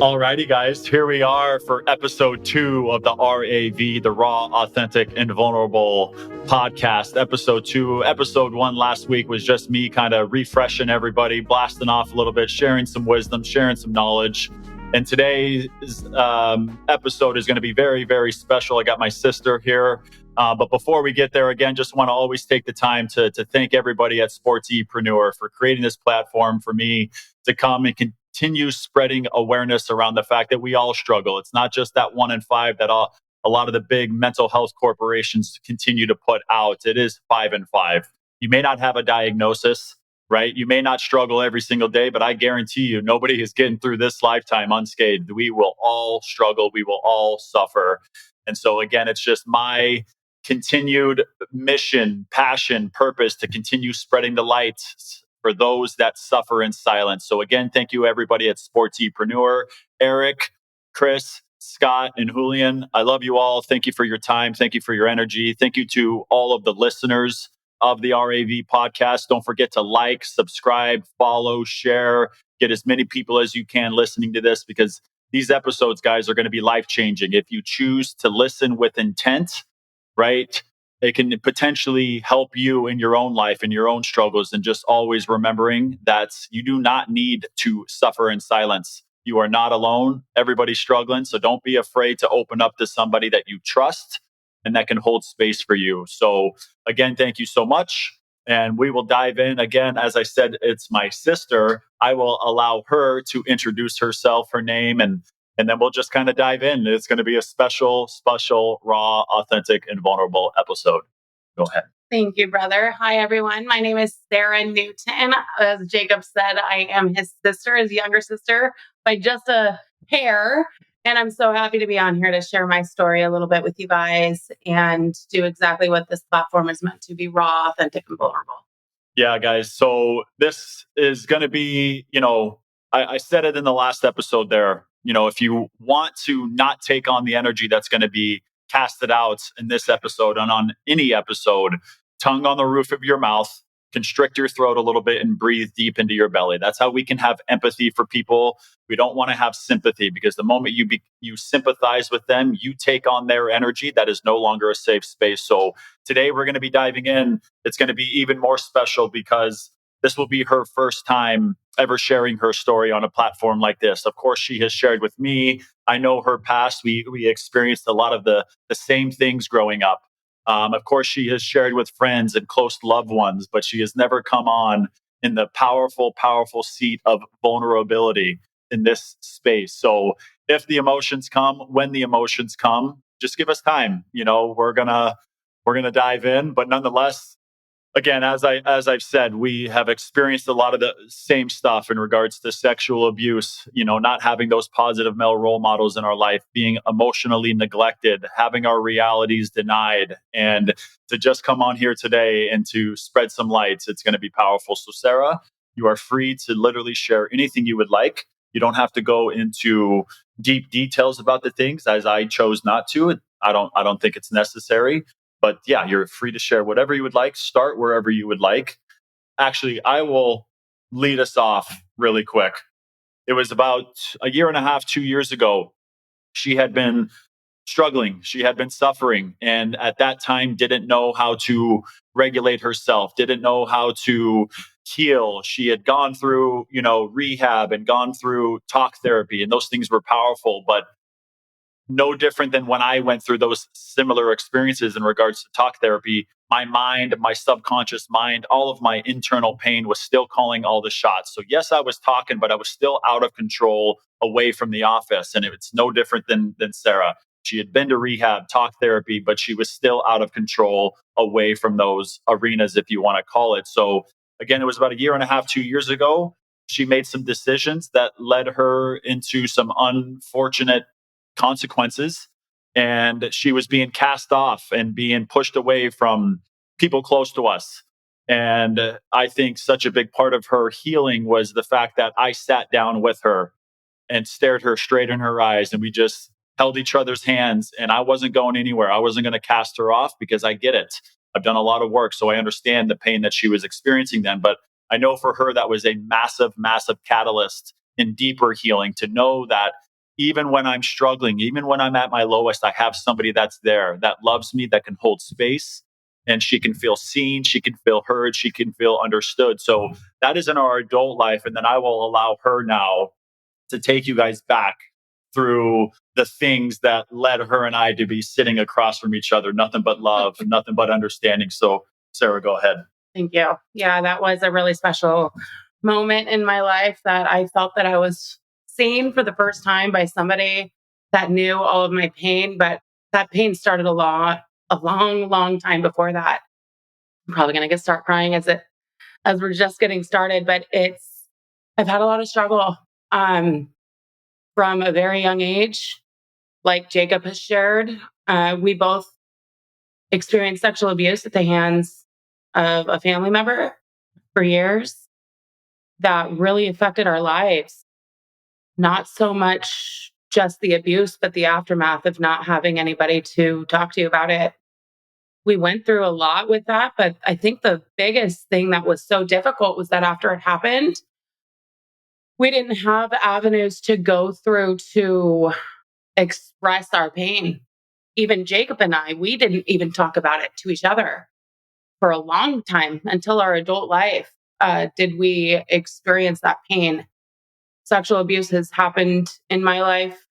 Alrighty, guys, here we are for episode 2 of the RAV, the Raw, Authentic, and Vulnerable podcast. Episode 2. Episode 1 last week was just me kind of refreshing everybody, blasting off a little bit, sharing some wisdom, sharing some knowledge. And today's episode is going to be very, very special. I got my sister here. But before we get there, again, just want to always take the time to thank everybody at Sportspreneur for creating this platform for me to come and continue spreading awareness around the fact that we all struggle. It's not just that 1 in 5 that a lot of the big mental health corporations continue to put out. It is 5 in 5. You may not have a diagnosis, right? You may not struggle every single day, but I guarantee you, nobody is getting through this lifetime unscathed. We will all struggle. We will all suffer. And so again, it's just my continued mission, passion, purpose to continue spreading the light for those that suffer in silence. So again, thank you everybody at Sportspreneur, Eric, Chris, Scott, and Julian. I love you all. Thank you for your time. Thank you for your energy. Thank you to all of the listeners of the RAV podcast. Don't forget to like, subscribe, follow, share, get as many people as you can listening to this, because these episodes, guys, are going to be life-changing. If you choose to listen with intent, right? It can potentially help you in your own life, in your own struggles, and just always remembering that you do not need to suffer in silence. You are not alone. Everybody's struggling. So don't be afraid to open up to somebody that you trust and that can hold space for you. So again, thank you so much. And we will dive in. Again, as I said, it's my sister. I will allow her to introduce herself, her name, and then we'll just kind of dive in. It's going to be a special, raw, authentic, and vulnerable episode. Go ahead. Thank you, brother. Hi, everyone. My name is Sarah Newton. As Jacob said, I am his sister, his younger sister, by just a hair. And I'm so happy to be on here to share my story a little bit with you guys and do exactly what this platform is meant to be: raw, authentic, and vulnerable. Yeah, guys. So this is going to be, I said it in the last episode there. If you want to not take on the energy that's going to be casted out in this episode and on any episode, tongue on the roof of your mouth, constrict your throat a little bit and breathe deep into your belly. That's how we can have empathy for people. We don't want to have sympathy, because the moment you sympathize with them, you take on their energy. That is no longer a safe space. So today we're going to be diving in. It's going to be even more special because this will be her first time ever sharing her story on a platform like this. Of course, she has shared with me. I know her past. We experienced a lot of the same things growing up. Of course, she has shared with friends and close loved ones, but she has never come on in the powerful, powerful seat of vulnerability in this space. So if the emotions come, when the emotions come, just give us time. We're gonna dive in, but nonetheless, again, as I've said, we have experienced a lot of the same stuff in regards to sexual abuse, not having those positive male role models in our life, being emotionally neglected, having our realities denied. And to just come on here today and to spread some light, it's going to be powerful. So Sarah, you are free to literally share anything you would like. You don't have to go into deep details about the things, as I chose not to. I don't think it's necessary. But yeah, you're free to share whatever you would like. Start wherever you would like. Actually, I will lead us off really quick. It was about a year and a half, 2 years ago. She had been struggling. She had been suffering. And at that time, didn't know how to regulate herself, didn't know how to heal. She had gone through, rehab and gone through talk therapy, and those things were powerful. But no different than when I went through those similar experiences in regards to talk therapy, my mind, my subconscious mind, all of my internal pain was still calling all the shots. So yes, I was talking, but I was still out of control, away from the office. And it's no different than Sarah. She had been to rehab, talk therapy, but she was still out of control, away from those arenas, if you want to call it. So again, it was about a year and a half, 2 years ago. She made some decisions that led her into some unfortunate consequences, and she was being cast off and being pushed away from people close to us. And I think such a big part of her healing was the fact that I sat down with her and stared her straight in her eyes, and we just held each other's hands, and I wasn't going anywhere. I wasn't going to cast her off, because I get it. I've done a lot of work, so I understand the pain that she was experiencing then. But I know for her, that was a massive, massive catalyst in deeper healing, to know that even when I'm struggling, even when I'm at my lowest, I have somebody that's there that loves me, that can hold space, and she can feel seen, she can feel heard, she can feel understood. So that is in our adult life. And then I will allow her now to take you guys back through the things that led her and I to be sitting across from each other. Nothing but love, nothing but understanding. So, Sarah, go ahead. Thank you. Yeah, that was a really special moment in my life that I felt that I was seen for the first time by somebody that knew all of my pain. But that pain started a long, long time before that. I'm probably going to start crying as we're just getting started, but I've had a lot of struggle from a very young age. Like Jacob has shared, we both experienced sexual abuse at the hands of a family member for years that really affected our lives. Not so much just the abuse, but the aftermath of not having anybody to talk to about it. We went through a lot with that, but I think the biggest thing that was so difficult was that after it happened, we didn't have avenues to go through to express our pain. Even Jacob and I, we didn't even talk about it to each other for a long time until our adult life. Did we experience that pain? Sexual abuse has happened in my life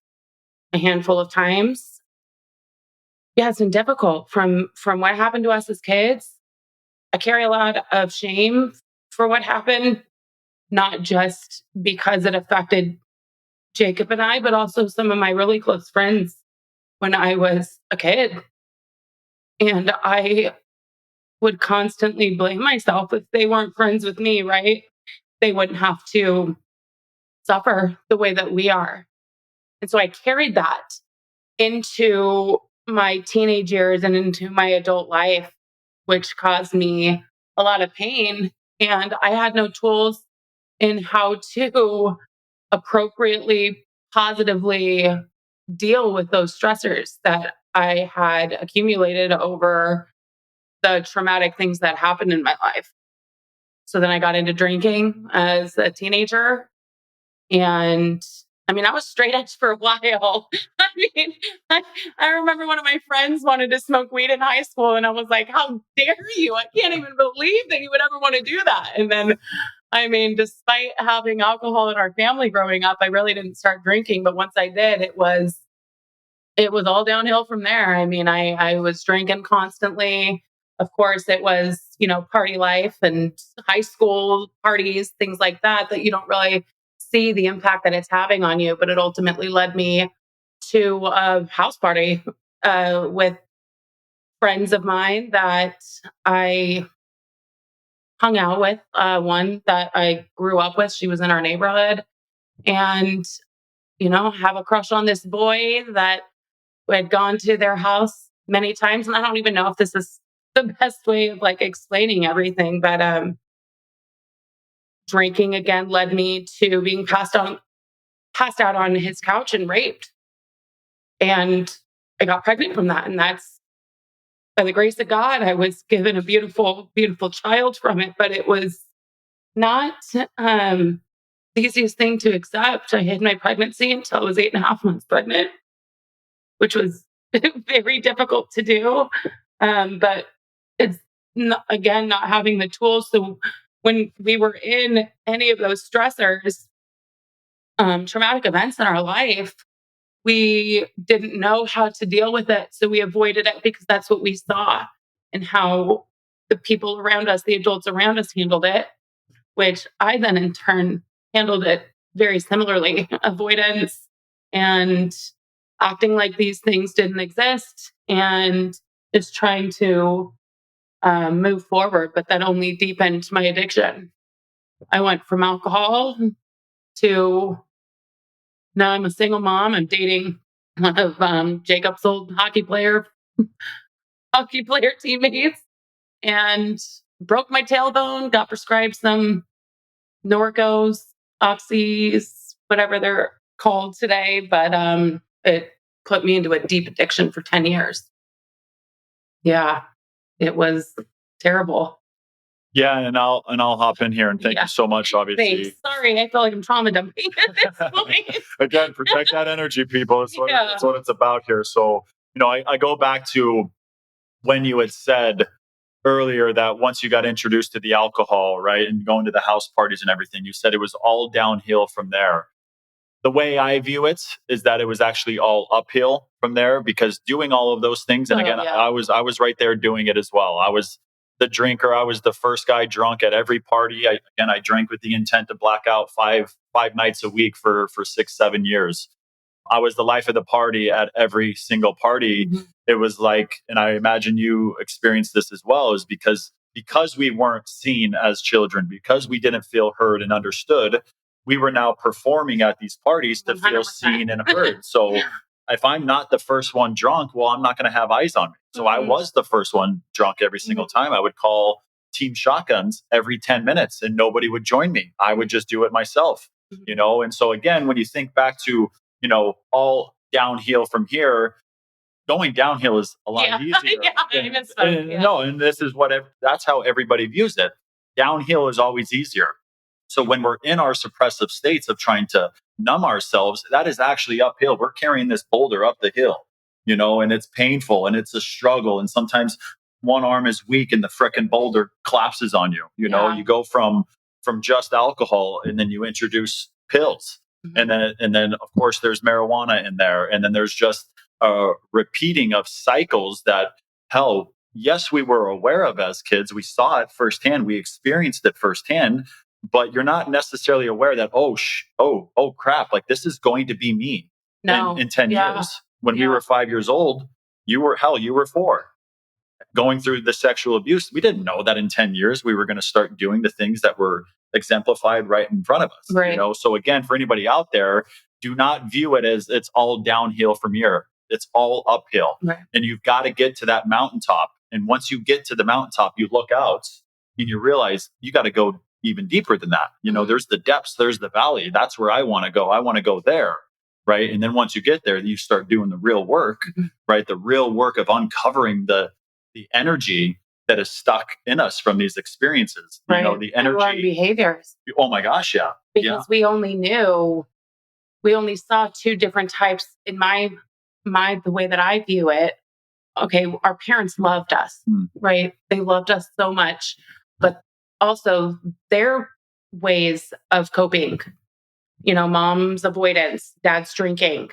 a handful of times. Yeah, it's been difficult from what happened to us as kids. I carry a lot of shame for what happened, not just because it affected Jacob and I, but also some of my really close friends when I was a kid. And I would constantly blame myself if they weren't friends with me, right? They wouldn't have to suffer the way that we are. And so I carried that into my teenage years and into my adult life, which caused me a lot of pain. And I had no tools in how to appropriately, positively deal with those stressors that I had accumulated over the traumatic things that happened in my life. So then I got into drinking as a teenager. And I mean, I was straight edge for a while. I mean, I remember one of my friends wanted to smoke weed in high school, and I was like, how dare you? I can't even believe that you would ever want to do that. And then, I mean, despite having alcohol in our family growing up, I really didn't start drinking. But once I did, it was all downhill from there. I mean, I was drinking constantly. Of course, it was, party life and high school parties, things like that, that you don't really see the impact that it's having on you. But it ultimately led me to a house party with friends of mine that I hung out with. One that I grew up with, she was in our neighborhood, and, have a crush on this boy that who had gone to their house many times. And I don't even know if this is the best way of explaining everything, but drinking again led me to being passed out on his couch and raped. And I got pregnant from that. And that's by the grace of God, I was given a beautiful, beautiful child from it. But it was not the easiest thing to accept. I hid my pregnancy until I was 8.5 months pregnant, which was very difficult to do. But it's not, again, not having the tools. So when we were in any of those stressors, traumatic events in our life, we didn't know how to deal with it. So we avoided it because that's what we saw and how the people around us, the adults around us handled it, which I then in turn handled it very similarly. Avoidance and acting like these things didn't exist and just trying to move forward. But that only deepened my addiction. I went from alcohol to now I'm a single mom. I'm dating one of Jacob's old hockey player teammates, and broke my tailbone. Got prescribed some Norcos, Oxys, whatever they're called today. But it put me into a deep addiction for 10 years. Yeah, it was terrible. Yeah, and I'll hop in here and thank you so much. Obviously, thanks. Sorry, I feel like I'm trauma dumping at this point. again, protect that energy, people. That's what it's about here. So, I go back to when you had said earlier that once you got introduced to the alcohol, right, and going to the house parties and everything, you said it was all downhill from there. The way I view it is that it was actually all uphill from there because doing all of those things, and again, I was right there doing it as well. I was the drinker. I was the first guy drunk at every party. I drank with the intent to black out five nights a week for 6 7 years. I was the life of the party at every single party. Mm-hmm. It was like, and I imagine you experienced this as well, is because we weren't seen as children, because we didn't feel heard and understood, we were now performing at these parties to 100%. Feel seen and heard. So if I'm not the first one drunk, well, I'm not going to have eyes on me. So I was the first one drunk every single time. I would call team shotguns every 10 minutes and nobody would join me. I would just do it myself, And so again, when you think back to, all downhill from here, going downhill is a lot easier. No, and this is that's how everybody views it. Downhill is always easier. So when we're in our suppressive states of trying to numb ourselves, that is actually uphill. We're carrying this boulder up the hill, and it's painful and it's a struggle. And sometimes one arm is weak and the frickin' boulder collapses on you. You go from just alcohol and then you introduce pills. Mm-hmm. And then of course there's marijuana in there. And then there's just a repeating of cycles that, hell, yes, we were aware of as kids. We saw it firsthand. We experienced it firsthand. But you're not necessarily aware that, oh crap, like this is going to be me in 10 years. When we were 5 years old, you were 4. Going through the sexual abuse, we didn't know that in 10 years we were going to start doing the things that were exemplified right in front of us. Right. So again, for anybody out there, do not view it as it's all downhill from here. It's all uphill. Right. And you've got to get to that mountaintop. And once you get to the mountaintop, you look out and you realize you got to go even deeper than that. There's the depths, there's the valley. That's where I want to go. I want to go there. Right. And then once you get there, you start doing the real work, right? The real work of uncovering the energy that is stuck in us from these experiences. Right. The energy. And behaviors. Oh my gosh. Yeah. Because we only saw two different types in the way that I view it. Okay. Our parents loved us, right? They loved us so much, but also their ways of coping, mom's avoidance, dad's drinking.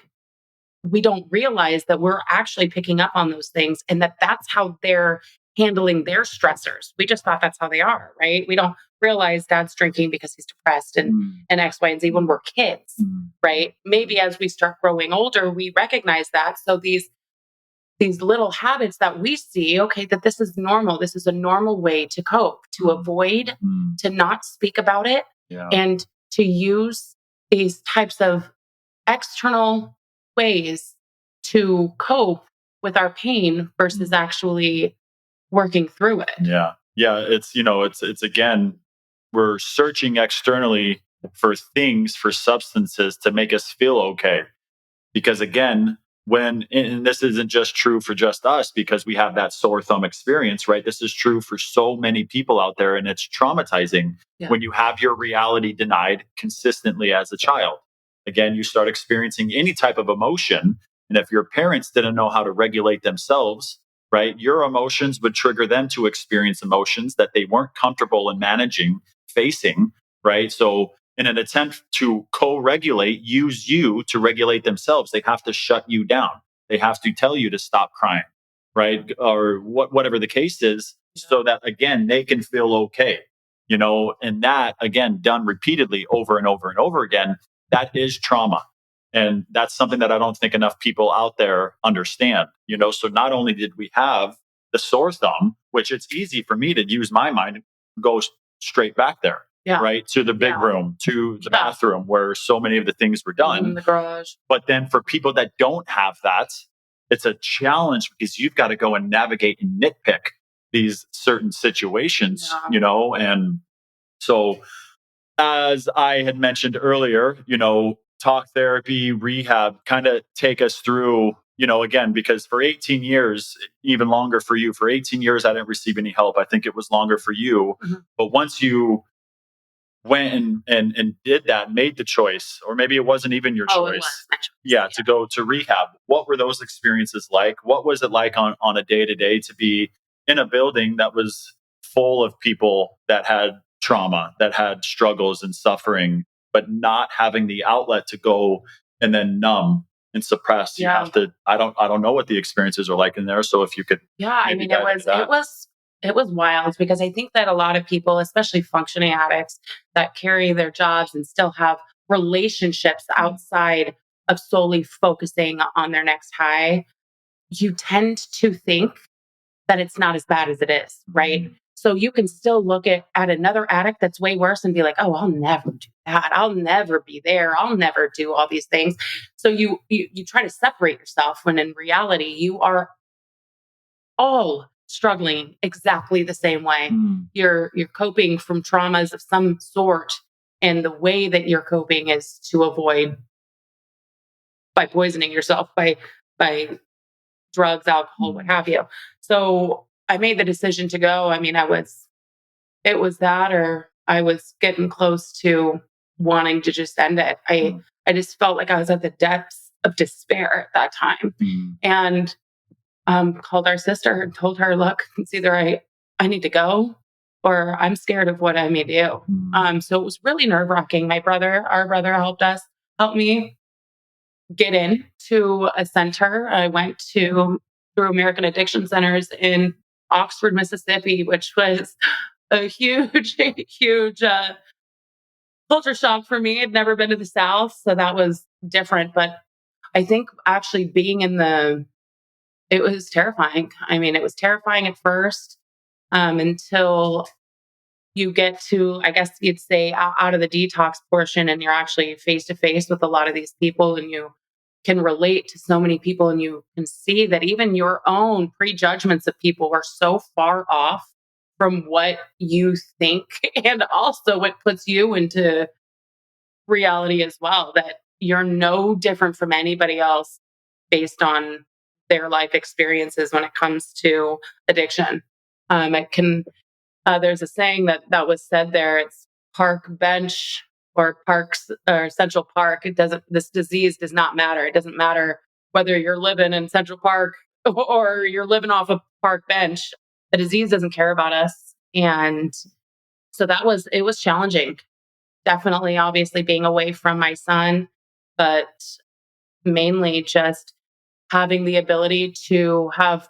We don't realize that we're actually picking up on those things and that's how they're handling their stressors. We just thought that's how they are, right? We don't realize dad's drinking because he's depressed and X, Y, and Z when we're kids, right? Maybe as we start growing older, we recognize that. So these little habits that we see, okay, that this is normal. This is a normal way to cope, to avoid, to not speak about it, and to use these types of external ways to cope with our pain versus actually working through it. Yeah. It's again, we're searching externally for things, for substances to make us feel okay. Because again, and this isn't just true for just us because we have that sore thumb experience, right? This is true for so many people out there, and it's traumatizing when you have your reality denied consistently as a child. Again, you start experiencing any type of emotion, and if your parents didn't know how to regulate themselves, right, your emotions would trigger them to experience emotions that they weren't comfortable in facing, right? So in an attempt to co-regulate, use you to regulate themselves, they have to shut you down. They have to tell you to stop crying, right? Or whatever the case is, so that, again, they can feel okay, and that, again, done repeatedly over and over and over again, that is trauma. And that's something that I don't think enough people out there understand, So not only did we have the sore thumb, which it's easy for me to use my mind and go straight back there. Yeah. Right, to the big room, to the bathroom where so many of the things were done. In the garage. But then for people that don't have that, it's a challenge because you've got to go and navigate and nitpick these certain situations, And so, as I had mentioned earlier, talk therapy, rehab kind of take us through, again, because for 18 years, even longer for you, for 18 years, I didn't receive any help. I think it was longer for you. But once you went and did that, made the choice, or maybe it wasn't even your Oh, it was choice. my choice. Yeah, to go to rehab. What were those experiences like? What was it like on a day to day to be in a building that was full of people that had trauma, that had struggles and suffering, but not having the outlet to go and then numb and suppress? You Yeah. have to. I don't know what the experiences are like in there. So if you could, Yeah, I maybe mean, it dive into was that. it was it was wild because I think that a lot of people, especially functioning addicts that carry their jobs and still have relationships outside of solely focusing on their next high, you tend to think that it's not as bad as it is, right? So you can still look at another addict that's way worse and be like, oh, I'll never do that. I'll never be there. I'll never do all these things. So you try to separate yourself when in reality you are all struggling exactly the same way. You're coping from traumas of some sort, and the way that you're coping is to avoid by poisoning yourself by drugs, alcohol, what have you. So I made the decision to go. I mean, it was that, or I was getting close to wanting to just end it. I just felt like I was at the depths of despair at that time, and called our sister and told her, look, it's either I need to go or I'm scared of what I may do. So it was really nerve wracking. Our brother helped me get into a center. I went through American Addiction Centers in Oxford, Mississippi, which was a huge, huge culture shock for me. I'd never been to the South, so that was different. But I think actually being it was terrifying. I mean, it was terrifying at first until you get to, I guess you'd say, out of the detox portion and you're actually face to face with a lot of these people and you can relate to so many people and you can see that even your own prejudgments of people are so far off from what you think and also what puts you into reality as well, that you're no different from anybody else based on their life experiences when it comes to addiction. It can there's a saying that was said there. It's park bench or parks or Central Park. It doesn't. This disease does not matter. It doesn't matter whether you're living in Central Park or you're living off a park bench. The disease doesn't care about us. And so it was challenging. Definitely, obviously, being away from my son, but mainly just having the ability to have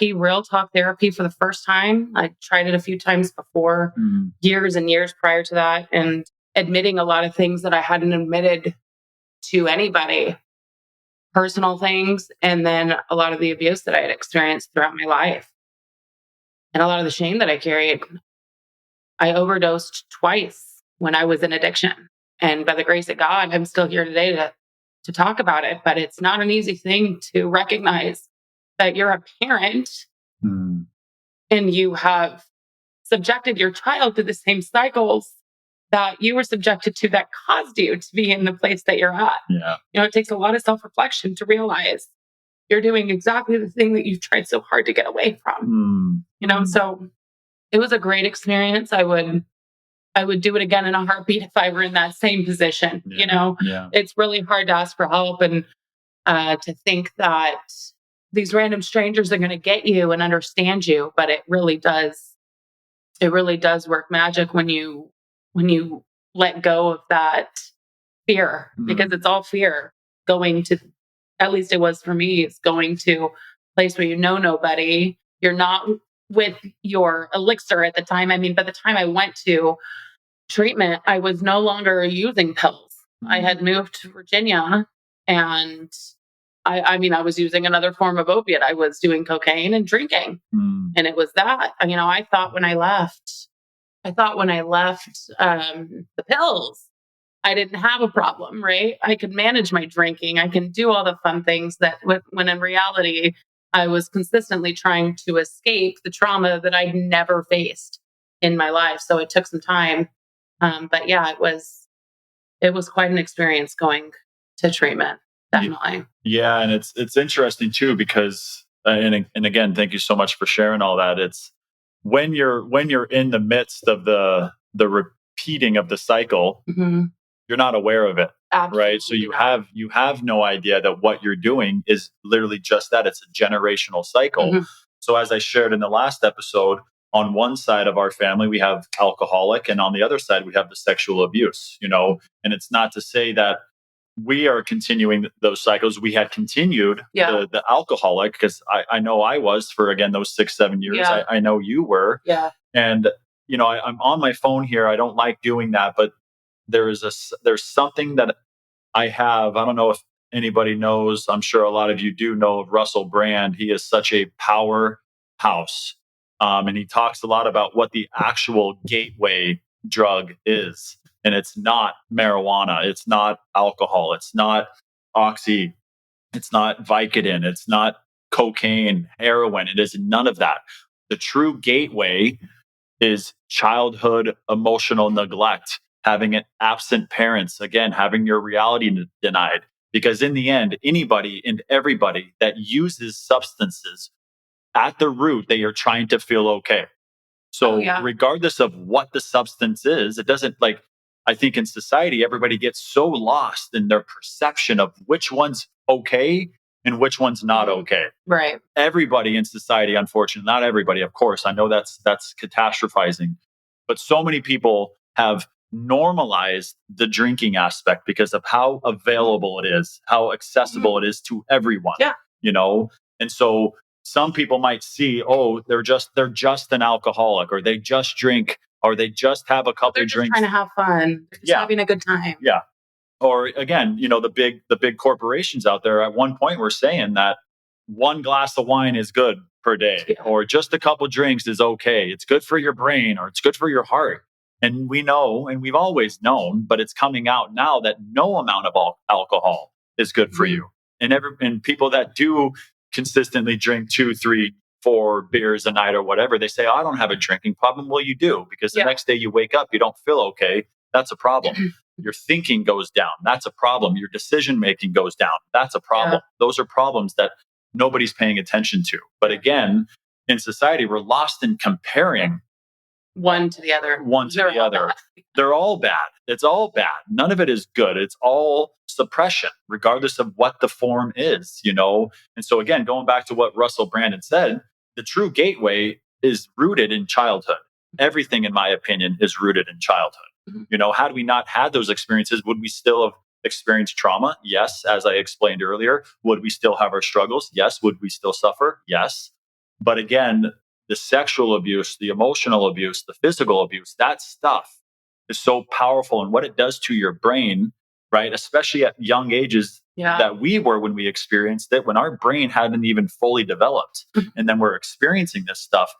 real talk therapy for the first time. I tried it a few times before, years and years prior to that, and admitting a lot of things that I hadn't admitted to anybody, personal things, and then a lot of the abuse that I had experienced throughout my life and a lot of the shame that I carried. I overdosed twice when I was in addiction. And by the grace of God, I'm still here today to talk about it. But it's not an easy thing to recognize that you're a parent and you have subjected your child to the same cycles that you were subjected to that caused you to be in the place that you're at. Yeah. It takes a lot of self-reflection to realize you're doing exactly the thing that you've tried so hard to get away from. So it was a great experience. I would do it again in a heartbeat if I were in that same position. Yeah. It's really hard to ask for help and to think that these random strangers are going to get you and understand you, but it really does. It really does work magic when you let go of that fear, because it's all fear going to. At least it was for me. It's going to a place where you know nobody. You're not with your elixir at the time. I mean, by the time I went to treatment, I was no longer using pills. I had moved to Virginia and I mean, I was using another form of opiate. I was doing cocaine and drinking. And it was that, I thought when I left the pills, I didn't have a problem, right? I could manage my drinking. I can do all the fun things that when in reality, I was consistently trying to escape the trauma that I'd never faced in my life. So it took some time. But yeah, it was quite an experience going to treatment. Definitely. Yeah, and it's interesting too because and again, thank you so much for sharing all that. It's when you're in the midst of the repeating of the cycle, Hmm. you're not aware of it, right? So Absolutely not. you have no idea that what you're doing is literally just that. It's a generational cycle. Hmm. So as I shared in the last episode, on one side of our family we have alcoholic, and on the other side we have the sexual abuse. And it's not to say that we are continuing those cycles. We had continued Yeah. the alcoholic because I know I was for again those 6 7 years. Yeah. I know you were, Yeah. and I'm on my phone here. I don't like doing that, but there's something that I have. I don't know if anybody knows. I'm sure a lot of you do know of Russell Brand. He is such a powerhouse, and he talks a lot about what the actual gateway drug is. And it's not marijuana. It's not alcohol. It's not oxy. It's not Vicodin. It's not cocaine, heroin. It is none of that. The true gateway is childhood emotional neglect, having an absent parents, again, having your reality denied. Because in the end, anybody and everybody that uses substances at the root, they are trying to feel okay. Oh, So, yeah. regardless of what the substance is, it doesn't like, I think in society, everybody gets so lost in their perception of which one's okay and which one's not okay. Right. Everybody in society, unfortunately, not everybody, of course, I know that's catastrophizing, but so many people have normalized the drinking aspect because of how available it is, how accessible it is to everyone. Yeah. you know and so some people might see, oh, they're just an alcoholic, or they just drink, or they just have a couple They're just drinks. trying to have fun. They're just Yeah. having a good time. Yeah. Or again, the big corporations out there at one point were saying that one glass of wine is good per day, Yeah. or just a couple drinks is okay. It's good for your brain, or it's good for your heart. And we know, and we've always known, but it's coming out now that no amount of alcohol is good for you. And people that do consistently drink 2 3 4 beers a night or whatever, they say, oh, I don't have a drinking problem. Well, you do, because the Yeah. next day you wake up, you don't feel okay. That's a problem. Your thinking goes down. That's a problem. Your decision making goes down. That's a problem. Those are problems that nobody's paying attention to. But again, in society, we're lost in comparing One to the other. They're all bad. It's all bad. None of it is good. It's all suppression, regardless of what the form is. And so, again, going back to what Russell Brandon said, the true gateway is rooted in childhood. Everything, in my opinion, is rooted in childhood. Had we not had those experiences, would we still have experienced trauma? Yes. As I explained earlier, would we still have our struggles? Yes. Would we still suffer? Yes. But again, the sexual abuse, the emotional abuse, the physical abuse, that stuff is so powerful, and what it does to your brain, right? Especially at young ages that we were when we experienced it, when our brain hadn't even fully developed. And then we're experiencing this stuff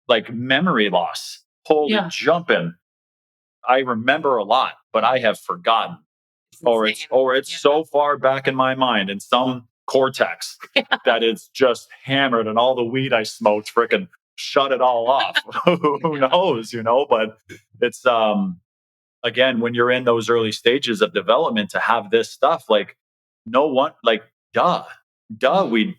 like memory loss. Holy jumping. I remember a lot, but I have forgotten. Or it's so far back in my mind in some cortex that it's just hammered, and all the weed I smoked freaking shut it all off. Who knows, But it's again, when you're in those early stages of development, to have this stuff, like, no one, like, duh, we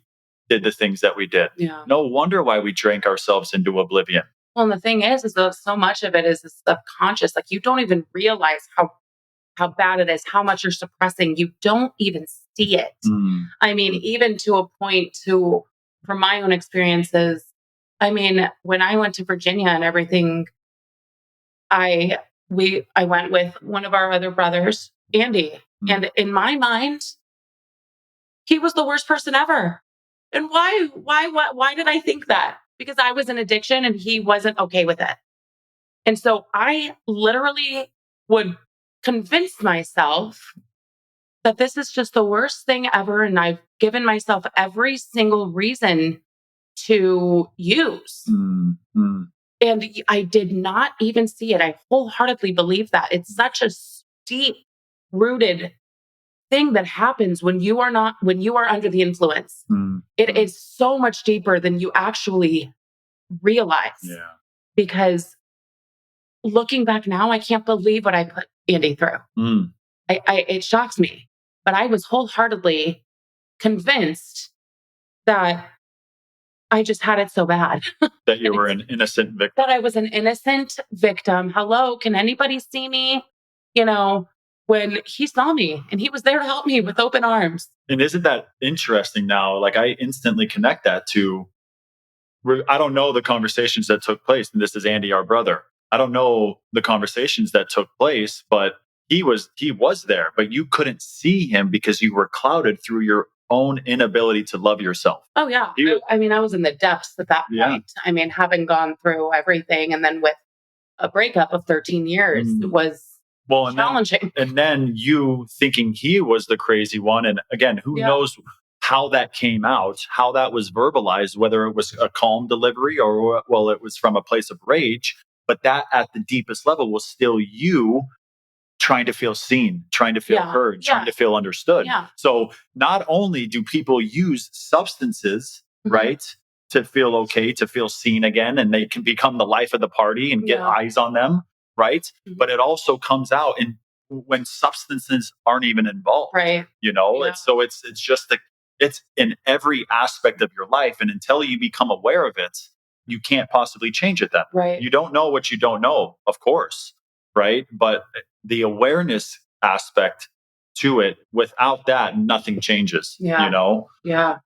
did the things that we did. Yeah. No wonder why we drank ourselves into oblivion. Well, and the thing is that so much of it is subconscious. Like, you don't even realize how bad it is, how much you're suppressing. You don't even see it. I mean, even to a point from my own experiences, I mean, when I went to Virginia and everything, I went with one of our other brothers, Andy. And in my mind, he was the worst person ever. And why did I think that? Because I was in addiction and he wasn't okay with it. And so I literally would convince myself that this is just the worst thing ever. And I've given myself every single reason to use. And I did not even see it. I wholeheartedly believe that. It's such a deep rooted thing that happens when you are under the influence. It is so much deeper than you actually realize. Yeah. Because looking back now, I can't believe what I put Andy through. It shocks me. But I was wholeheartedly convinced that I just had it so bad. That you were an innocent victim. That I was an innocent victim. Hello, can anybody see me? When he saw me and he was there to help me with open arms. And isn't that interesting now? Like, I instantly connect that to, I don't know the conversations that took place. And this is Andy, our brother. I don't know the conversations that took place, but he was there, but you couldn't see him because you were clouded through your own inability to love yourself. Oh yeah. I was in the depths at that point. Yeah. Having gone through everything and then with a breakup of 13 years, it was challenging. And then you thinking he was the crazy one. And again, who knows how that came out, how that was verbalized, whether it was a calm delivery or, well, it was from a place of rage. But that at the deepest level was still you trying to feel seen, trying to feel heard, trying to feel understood. Yeah. So not only do people use substances, right, to feel okay, to feel seen again, and they can become the life of the party and get eyes on them, right? Mm-hmm. But it also comes out when substances aren't even involved, right? It's just it's in every aspect of your life, and until you become aware of it, you can't possibly change it. Then, right? You don't know what you don't know, of course, right? But the awareness aspect to it, without that, nothing changes. Yeah. Yeah.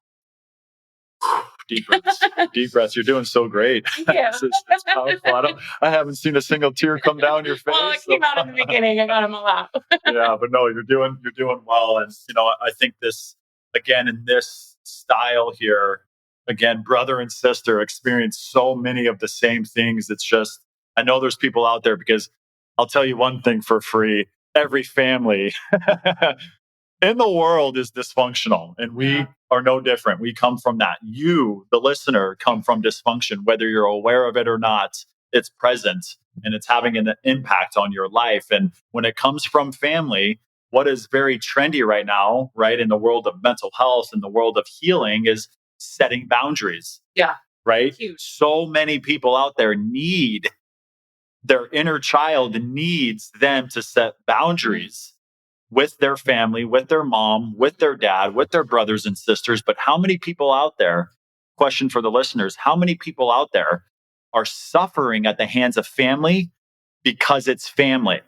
Deep breaths. Deep breaths. You're doing so great. Yeah. It's powerful. I haven't seen a single tear come down your face. Well, it came out in the beginning. I got him a lot. Yeah, but no, you're doing well. And I think this, again, in this style here, again, brother and sister experience so many of the same things. It's just, I know there's people out there, because I'll tell you one thing for free. Every family in the world is dysfunctional, and we are no different. We come from that. You, the listener, come from dysfunction, whether you're aware of it or not. It's present and it's having an impact on your life. And when it comes from family, what is very trendy right now, right, in the world of mental health and the world of healing, is setting boundaries. Yeah. Right? Huge. So many people out there their inner child needs them to set boundaries with their family, with their mom, with their dad, with their brothers and sisters. But how many people out there, question for the listeners, how many people out there are suffering at the hands of family because it's family?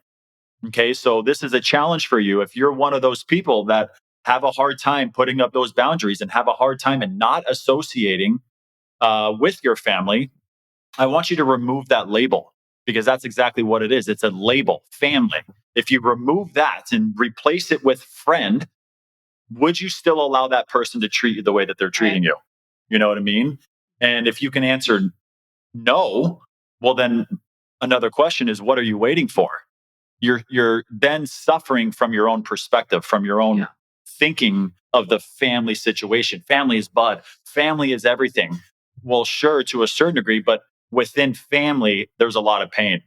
Okay, so this is a challenge for you. If you're one of those people that have a hard time putting up those boundaries and have a hard time in not associating with your family, I want you to remove that label, because that's exactly what it is. It's a label, family. If you remove that and replace it with friend, would you still allow that person to treat you the way that they're treating you? You know what I mean? And if you can answer no, well, then another question is, what are you waiting for? You're then suffering from your own perspective, from your own thinking of the family situation. Family is bud. Family is everything. Well, sure, to a certain degree, but within family, there's a lot of pain.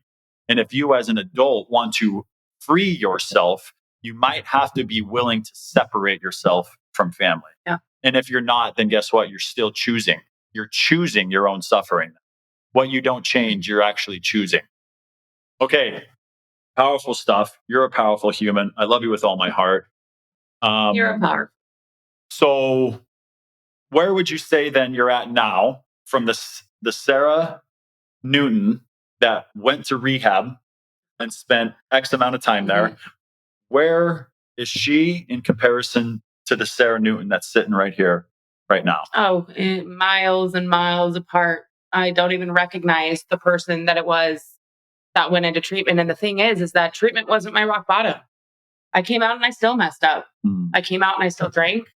And if you as an adult want to free yourself, you might have to be willing to separate yourself from family. Yeah. And if you're not, then guess what? You're still choosing. You're choosing your own suffering. What you don't change, you're actually choosing. Okay. Powerful stuff. You're a powerful human. I love you with all my heart. You're a power. So where would you say then you're at now, from the Sarah Newton that went to rehab and spent X amount of time there? Mm-hmm. Where is she in comparison to the Sarah Newton that's sitting right here, right now? Oh, miles and miles apart. I don't even recognize the person that it was that went into treatment. And the thing is that treatment wasn't my rock bottom. I came out and I still messed up. I came out and I still drank.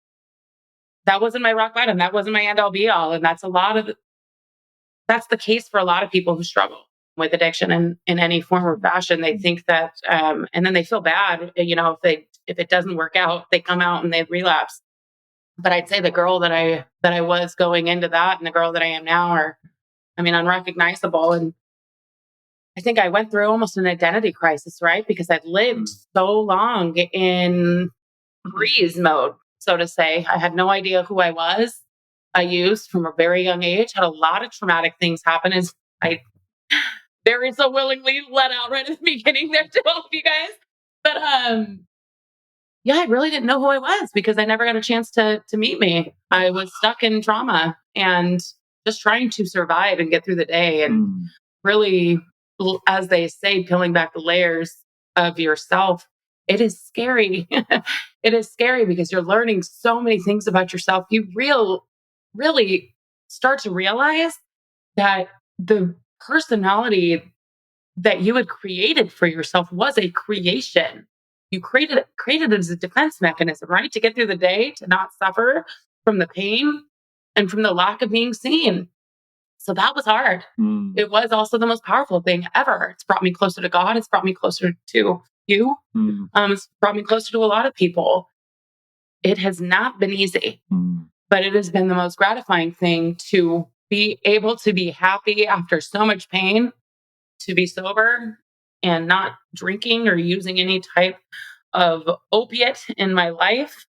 That wasn't my rock bottom. That wasn't my end all be all. And that's that's the case for a lot of people who struggle with addiction in any form or fashion. They think that, and then they feel bad, if it doesn't work out, they come out and they relapse. But I'd say the girl that I was going into that and the girl that I am now are, unrecognizable. And I think I went through almost an identity crisis, right? Because I'd lived so long in freeze mode, so to say. I had no idea who I was. I used from a very young age, had a lot of traumatic things happen, as I very so willingly let out right at the beginning there to all of you guys. But I really didn't know who I was because I never got a chance to meet me. I was stuck in trauma and just trying to survive and get through the day. And really, as they say, peeling back the layers of yourself, it is scary. It is scary because you're learning so many things about yourself. You really start to realize that the personality that you had created for yourself was a creation. You created it as a defense mechanism, right? To get through the day, to not suffer from the pain and from the lack of being seen. So that was hard. It was also the most powerful thing ever. It's brought me closer to God. It's brought me closer to you. It's brought me closer to a lot of people. It has not been easy, but it has been the most gratifying thing to be able to be happy after so much pain, to be sober and not drinking or using any type of opiate in my life.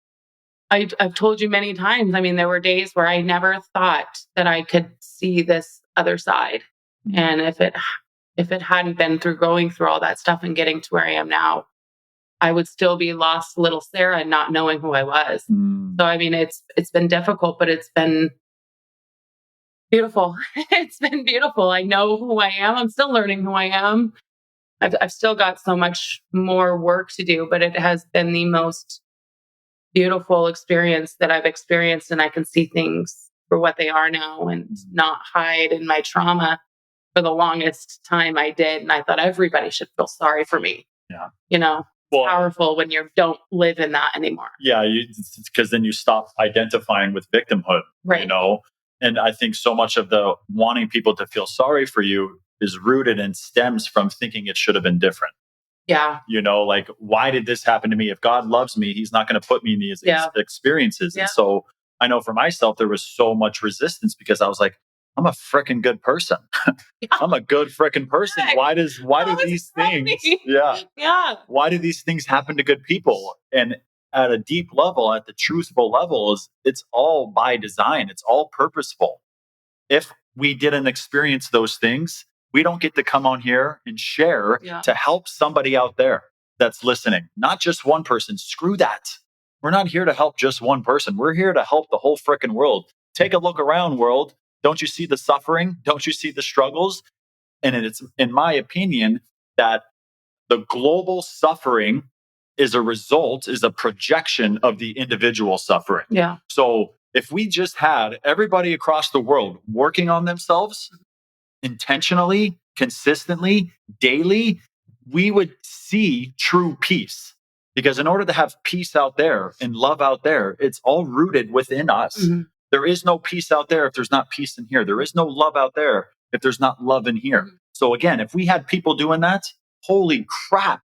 I've told you many times, I mean, there were days where I never thought that I could see this other side. And if it hadn't been through going through all that stuff and getting to where I am now, I would still be lost little Sarah and not knowing who I was. So, I mean, it's been difficult, but it's been beautiful. It's been beautiful. I know who I am. I'm still learning who I am. I've still got so much more work to do, but it has been the most beautiful experience that I've experienced. And I can see things for what they are now and not hide in my trauma. For the longest time I did. And I thought everybody should feel sorry for me. Yeah. It's powerful when you don't live in that anymore. Yeah. Because then you stop identifying with victimhood, right? And I think so much of the wanting people to feel sorry for you is rooted and stems from thinking it should have been different. Yeah. Like, why did this happen to me? If God loves me, he's not going to put me in these experiences. Yeah. And so I know for myself, there was so much resistance because I was like, I'm a freaking good person. I'm a good freaking person. Why do these things? Yeah. Why do these things happen to good people? And at a deep level, at the truthful level, it's all by design. It's all purposeful. If we didn't experience those things, we don't get to come on here and share to help somebody out there that's listening. Not just one person. Screw that. We're not here to help just one person. We're here to help the whole freaking world. Take a look around, world. Don't you see the suffering? Don't you see the struggles? And it's, in my opinion, that the global suffering is a projection of the individual suffering. Yeah. So if we just had everybody across the world working on themselves intentionally, consistently, daily, we would see true peace. Because in order to have peace out there and love out there, it's all rooted within us. Mm-hmm. There is no peace out there if there's not peace in here. There is no love out there if there's not love in here. Mm-hmm. So again, if we had people doing that, holy crap,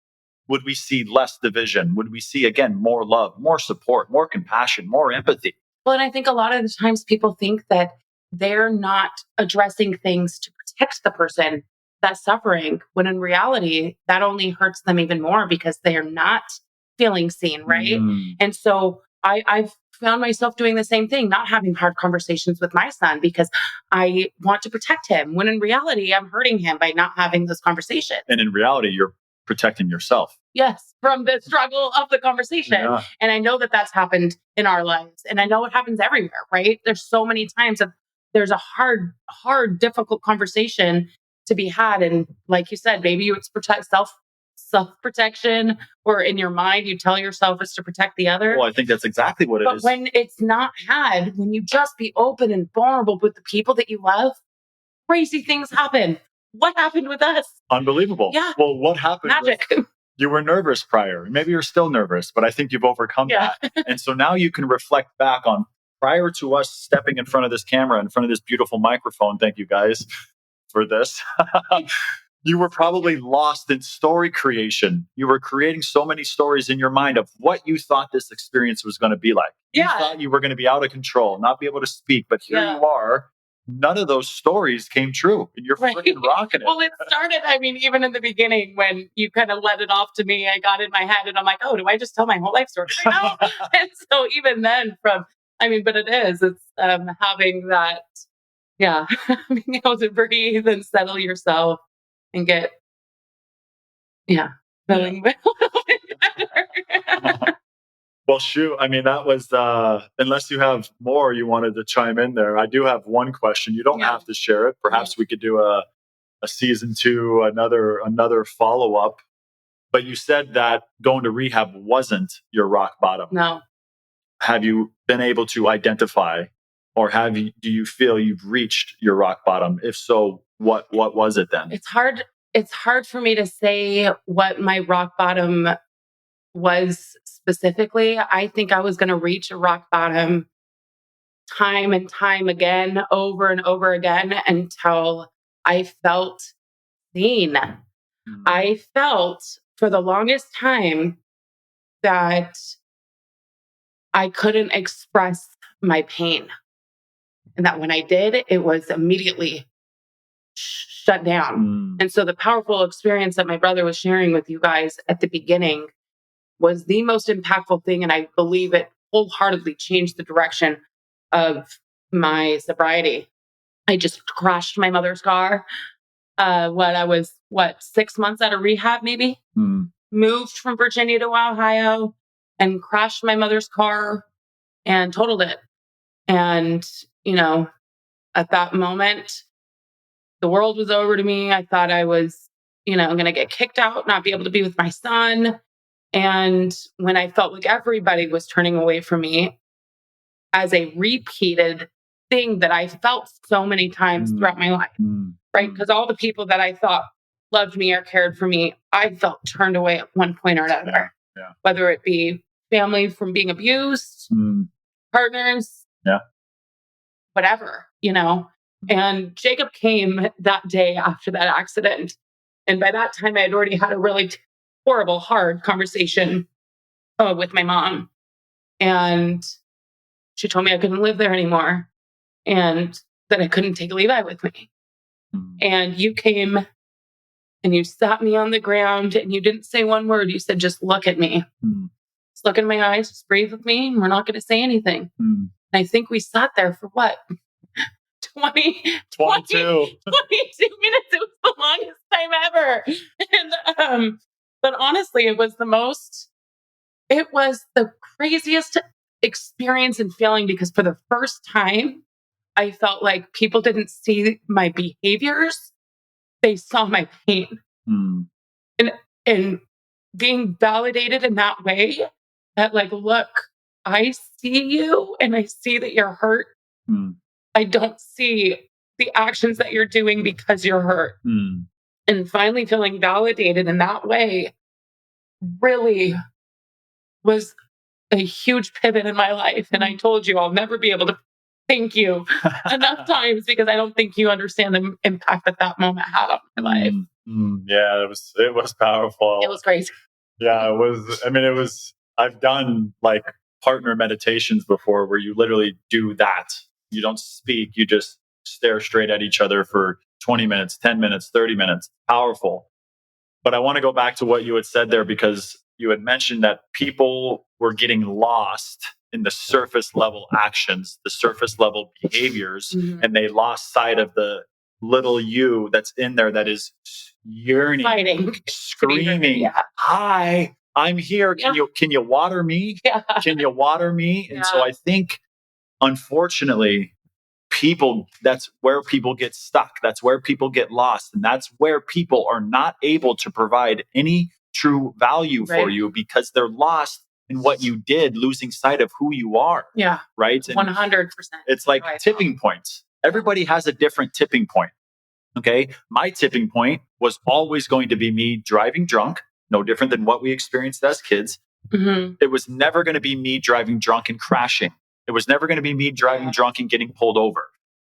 would we see less division? Would we see, again, more love, more support, more compassion, more empathy? Well, and I think a lot of the times people think that they're not addressing things to protect the person that's suffering, when in reality, that only hurts them even more because they are not feeling seen, right? And so I've found myself doing the same thing, not having hard conversations with my son because I want to protect him, when in reality, I'm hurting him by not having those conversations. And in reality, you're protecting yourself. Yes, from the struggle of the conversation. Yeah. And I know that that's happened in our lives. And I know it happens everywhere, right? There's so many times that there's a hard, difficult conversation to be had. And like you said, maybe it's self-protection, or in your mind, you tell yourself it's to protect the other. Well, I think that's exactly what it is. But when it's not had, when you just be open and vulnerable with the people that you love, crazy things happen. What happened with us? Unbelievable. Yeah. Well, what happened? Magic. You were nervous prior. Maybe you're still nervous, but I think you've overcome that. And so now you can reflect back on prior to us stepping in front of this camera, in front of this beautiful microphone. Thank you guys for this. You were probably lost in story creation. You were creating so many stories in your mind of what you thought this experience was going to be like. You thought you were going to be out of control, not be able to speak, but here you are. None of those stories came true, and you're freaking rocking it. Well, it started, even in the beginning when you kind of let it off to me, I got in my head and I'm like, oh, do I just tell my whole life story right now? And so even then but it's having that, being able to breathe and settle yourself and get, feeling a little bit better. Well, shoot. I mean, that was, unless you have more you wanted to chime in there. I do have one question. You don't Yeah. have to share it. Perhaps we could do a season two, another follow up. But you said that going to rehab wasn't your rock bottom. No. Have you been able to identify, or do you feel you've reached your rock bottom? If so, what was it then? It's hard for me to say what my rock bottom was specifically. I think I was going to reach a rock bottom time and time again, over and over again, until I felt seen. I felt for the longest time that I couldn't express my pain. And that when I did, it was immediately shut down. And so the powerful experience that my brother was sharing with you guys at the beginning was the most impactful thing. And I believe it wholeheartedly changed the direction of my sobriety. I just crashed my mother's car when I was, 6 months out of rehab, maybe? Moved from Virginia to Ohio and crashed my mother's car and totaled it. And, at that moment, the world was over to me. I thought I was, going to get kicked out, not be able to be with my son. And when I felt like everybody was turning away from me, as a repeated thing that I felt so many times throughout my life, right? Because all the people that I thought loved me or cared for me, I felt turned away at one point or another. Yeah. Whether it be family from being abused, partners, whatever, And Jacob came that day after that accident. And by that time, I had already had a really horrible, hard conversation with my mom. And she told me I couldn't live there anymore and that I couldn't take Levi with me. And you came and you sat me on the ground and you didn't say one word. You said, just look at me. Just look in my eyes, just breathe with me. And we're not going to say anything. And I think we sat there for what? 22 minutes. It was the longest time ever. And, but honestly, it was the craziest experience and feeling, because for the first time, I felt like people didn't see my behaviors. They saw my pain. And being validated in that way, that like, look, I see you and I see that you're hurt. I don't see the actions that you're doing because you're hurt. And finally feeling validated in that way really was a huge pivot in my life. And I told you I'll never be able to thank you enough times, because I don't think you understand the impact that moment had on my life. Yeah, it was powerful. It was crazy. Yeah, it was. I mean, I've done like partner meditations before where you literally do that. You don't speak, you just stare straight at each other for 20 minutes, 10 minutes, 30 minutes. Powerful. But I want to go back to what you had said there, because you had mentioned that people were getting lost in the surface level actions, the surface level behaviors, and they lost sight of the little you that's in there that is yearning, fighting, screaming, hi, I'm here. Can you water me? Can you water me? And so I think, unfortunately, that's where people get stuck. That's where people get lost. And that's where people are not able to provide any true value for you, because they're lost in what you did, losing sight of who you are. Yeah. Right? And 100%. it's like tipping points. Everybody has a different tipping point. Okay. My tipping point was always going to be me driving drunk, no different than what we experienced as kids. It was never going to be me driving drunk and crashing. It was never going to be me driving drunk and getting pulled over.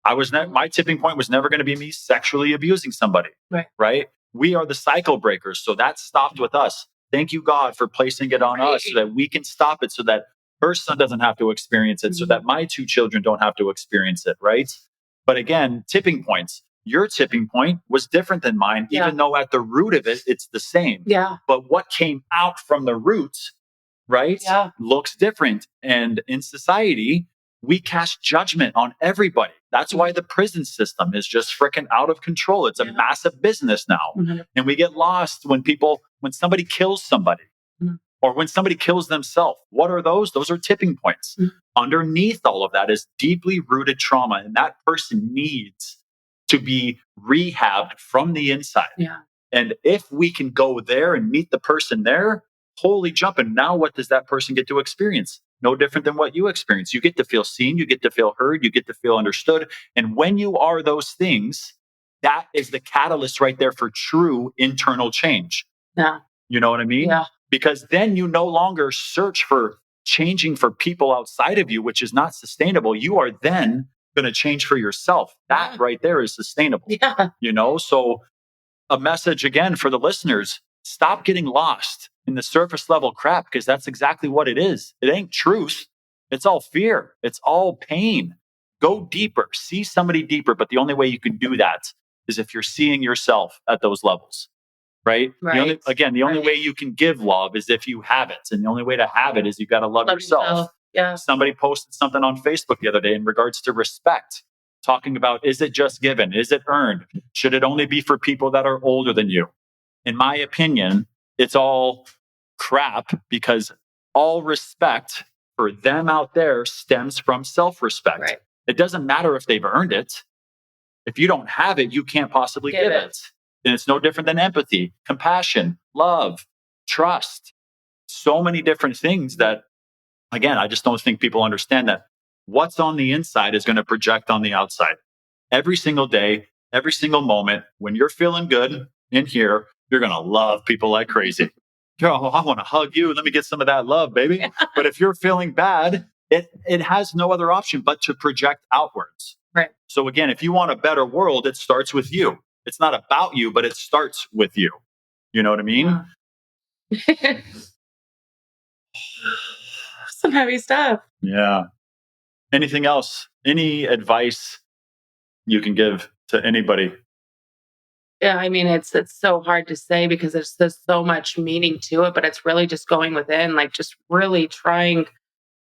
My tipping point was never going to be me sexually abusing somebody. Right? We are the cycle breakers. So that stopped with us. Thank you, God, for placing it on us so that we can stop it, so that her son doesn't have to experience it, so that my 2 children don't have to experience it. Right? But again, tipping points. Your tipping point was different than mine, even though at the root of it, it's the same. But what came out from the roots, right, looks different. And in society, we cast judgment on everybody. That's why the prison system is just freaking out of control. It's a massive business now. And we get lost when somebody kills somebody. Or when somebody kills themselves, what are those? Those are tipping points. Underneath all of that is deeply rooted trauma, and that person needs to be rehabbed from the inside. Yeah. And if we can go there and meet the person there, holy jumping, now what does that person get to experience? No different than what you experience. You get to feel seen, you get to feel heard, you get to feel understood. And when you are those things, that is the catalyst right there for true internal change. Yeah. You know what I mean? Yeah. Because then you no longer search for changing for people outside of you, which is not sustainable. You are then going to change for yourself. That right there is sustainable. Yeah. So a message again for the listeners: stop getting lost in the surface level crap, because that's exactly what it is. It ain't truth. It's all fear. It's all pain. Go deeper, see somebody deeper. But the only way you can do that is if you're seeing yourself at those levels, right? Right. The only way you can give love is if you have it. And the only way to have it is you've got to love yourself. Yeah. Somebody posted something on Facebook the other day in regards to respect, talking about, is it just given? Is it earned? Should it only be for people that are older than you? In my opinion, it's all crap, because all respect for them out there stems from self-respect. Right. It doesn't matter if they've earned it. If you don't have it, you can't possibly give it. And it's no different than empathy, compassion, love, trust. So many different things that, again, I just don't think people understand that what's on the inside is going to project on the outside. Every single day, every single moment, when you're feeling good in here, you're going to love people like crazy. Oh, I want to hug you. Let me get some of that love, baby. But if you're feeling bad, it has no other option but to project outwards. Right. So again, if you want a better world, it starts with you. It's not about you, but it starts with you. You know what I mean? Yeah. Some heavy stuff. Yeah. Anything else? Any advice you can give to anybody? Yeah, I mean, it's so hard to say because there's so much meaning to it, but it's really just going within, like just really trying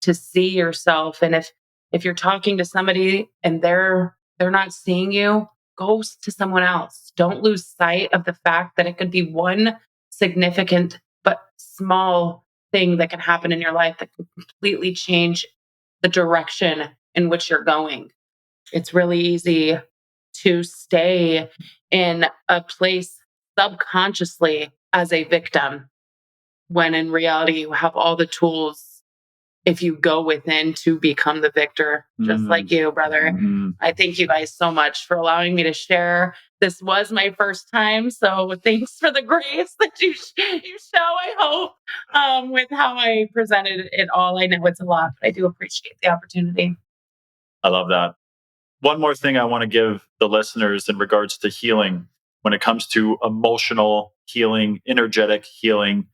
to see yourself. And if you're talking to somebody and they're not seeing you, go to someone else. Don't lose sight of the fact that it could be one significant but small thing that can happen in your life that could completely change the direction in which you're going. It's really easy to stay in a place subconsciously as a victim when in reality you have all the tools if you go within to become the victor, just like you, brother. I thank you guys so much for allowing me to share. This was my first time, so thanks for the grace that you show, I hope, with how I presented it all. I know it's a lot, but I do appreciate the opportunity. I love that. One more thing I want to give the listeners in regards to healing, when it comes to emotional healing, energetic healing.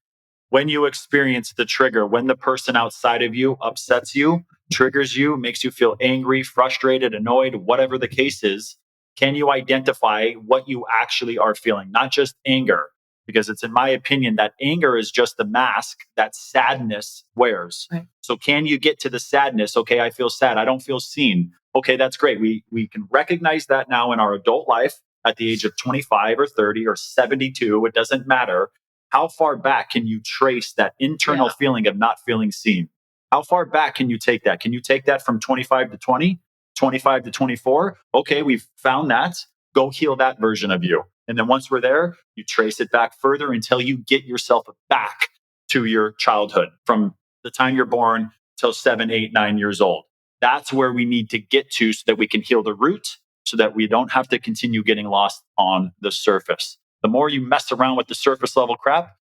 When you experience the trigger, when the person outside of you upsets you, triggers you, makes you feel angry, frustrated, annoyed, whatever the case is, can you identify what you actually are feeling? Not just anger, because it's in my opinion that anger is just the mask that sadness wears. Right. So can you get to the sadness? Okay, I feel sad. I don't feel seen. Okay, that's great. We can recognize that now in our adult life at the age of 25 or 30 or 72. It doesn't matter. How far back can you trace that internal feeling of not feeling seen? How far back can you take that? Can you take that from 25 to 20, 25 to 24? Okay, we've found that. Go heal that version of you. And then once we're there, you trace it back further until you get yourself back to your childhood, from the time you're born till 7, 8, 9 years old. That's where we need to get to so that we can heal the root, so that we don't have to continue getting lost on the surface. The more you mess around with the surface level crap,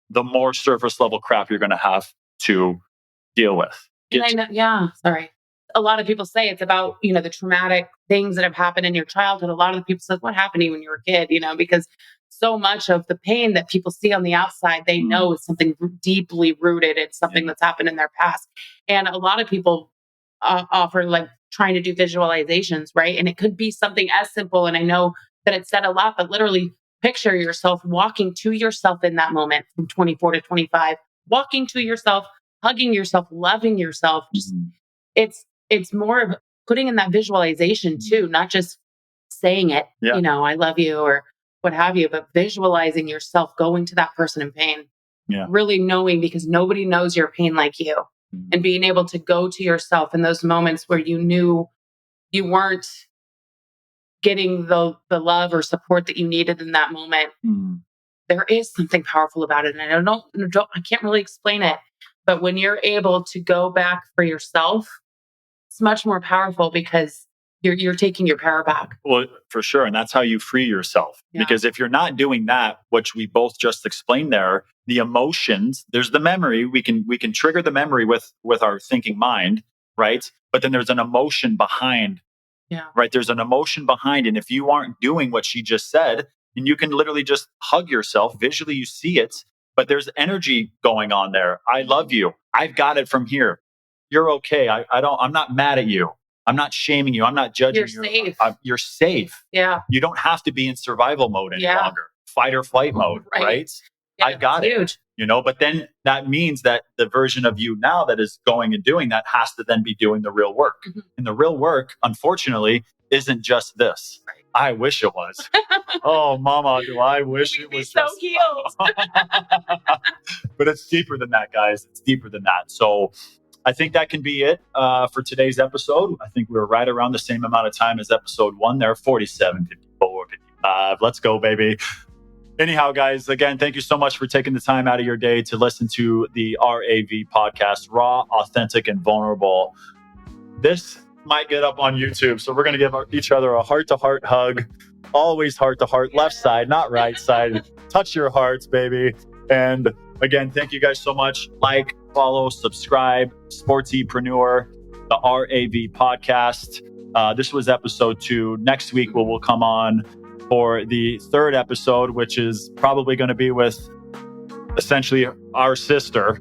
the more surface level crap you're going to have to deal with. Sorry. A lot of people say it's about, the traumatic things that have happened in your childhood. A lot of the people say, what happened to you when you were a kid? Because so much of the pain that people see on the outside, they know is something deeply rooted. It's something that's happened in their past. And a lot of people offer like trying to do visualizations, right? And it could be something as simple. And I know that it's said a lot, but literally picture yourself walking to yourself in that moment from 24 to 25, walking to yourself, hugging yourself, loving yourself. Just it's more of putting in that visualization too, not just saying it, I love you or what have you, but visualizing yourself going to that person in pain. Yeah. really knowing, because nobody knows your pain like you, and being able to go to yourself in those moments where you knew you weren't getting the love or support that you needed in that moment. There is something powerful about it. And I can't really explain it, but when you're able to go back for yourself, it's much more powerful because you're taking your power back. Well, for sure. And that's how you free yourself. Yeah. Because if you're not doing that, which we both just explained there, the emotions, there's the memory. We can trigger the memory with our thinking mind, right? But then there's an emotion behind. Yeah. Right. There's an emotion behind. And if you aren't doing what she just said, and you can literally just hug yourself visually, you see it, but there's energy going on there. I love you. I've got it from here. You're okay. I'm not mad at you. I'm not shaming you. I'm not judging you. You're safe. You're safe. Yeah. You don't have to be in survival mode any longer. Fight or flight mode, right? Yeah, I've got it. Huge. But then that means that the version of you now that is going and doing that has to then be doing the real work. And the real work, unfortunately, isn't just this. Right. I wish it was. Oh, mama, do I wish it was so healed. But it's deeper than that, guys. It's deeper than that. So I think that can be it for today's episode. I think we're right around the same amount of time as episode 1 there, 47, 54, 55. Let's go, baby. Anyhow, guys, again, thank you so much for taking the time out of your day to listen to the RAV podcast, Raw, Authentic, and Vulnerable. This might get up on YouTube, so we're going to give each other a heart-to-heart hug. Always heart-to-heart, left side, not right side. Touch your hearts, baby. And again, thank you guys so much. Like, follow, subscribe, Sportsepreneur, the RAV podcast. This was episode 2. Next week, we'll come on for the 3rd episode, which is probably going to be with essentially our sister,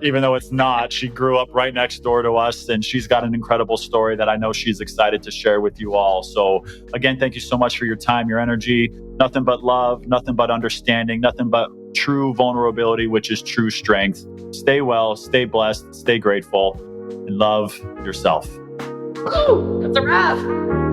even though it's not. She grew up right next door to us, and she's got an incredible story that I know she's excited to share with you all. So again, thank you so much for your time, your energy. Nothing but love, nothing but understanding, nothing but true vulnerability, which is true strength. Stay well, stay blessed, stay grateful, and love yourself. Woo, that's a wrap.